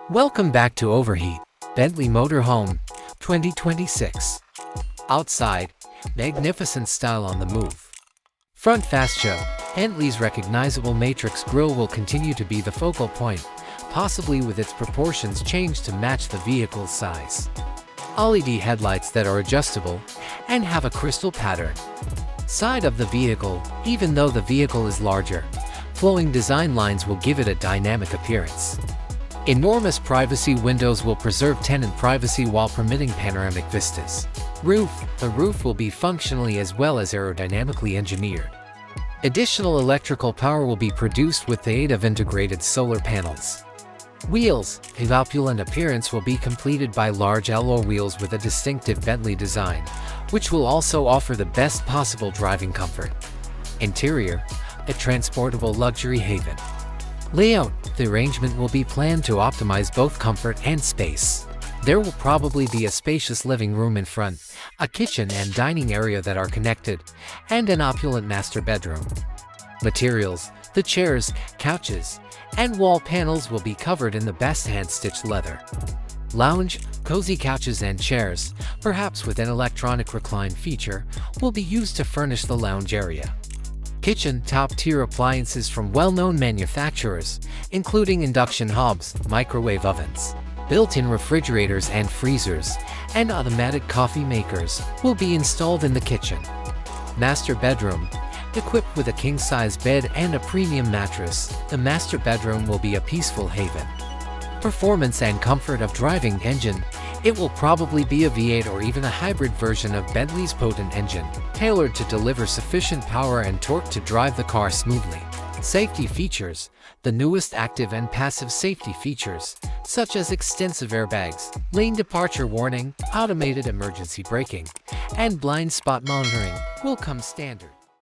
Welcome back to Overheat, Bentley Motorhome, 2026. Outside, magnificent style on the move. Front Fascia, Bentley's recognizable matrix grille will continue to be the focal point, possibly with its proportions changed to match the vehicle's size. LED headlights that are adjustable and have a crystal pattern. Side of the vehicle, even though the vehicle is larger, flowing design lines will give it a dynamic appearance. Enormous privacy windows will preserve tenant privacy while permitting panoramic vistas. Roof, the roof will be functionally as well as aerodynamically engineered. Additional electrical power will be produced with the aid of integrated solar panels. Wheels, the opulent appearance will be completed by large alloy wheels with a distinctive Bentley design, which will also offer the best possible driving comfort. Interior, a transportable luxury haven. Layout, the arrangement will be planned to optimize both comfort and space. There will probably be a spacious living room in front, a kitchen and dining area that are connected, and an opulent master bedroom. Materials, the chairs, couches, and wall panels will be covered in the best hand-stitched leather. Lounge, cozy couches and chairs, perhaps with an electronic recline feature, will be used to furnish the lounge area. Kitchen, top-tier appliances from well-known manufacturers, including induction hobs, microwave ovens, built-in refrigerators and freezers, and automatic coffee makers, will be installed in the kitchen. Master bedroom, equipped with a king-size bed and a premium mattress, the master bedroom will be a peaceful haven. Performance and comfort of driving engine, it will probably be a V8 or even a hybrid version of Bentley's potent engine, tailored to deliver sufficient power and torque to drive the car smoothly. Safety features, the newest active and passive safety features, such as extensive airbags, lane departure warning, automated emergency braking, and blind spot monitoring, will come standard.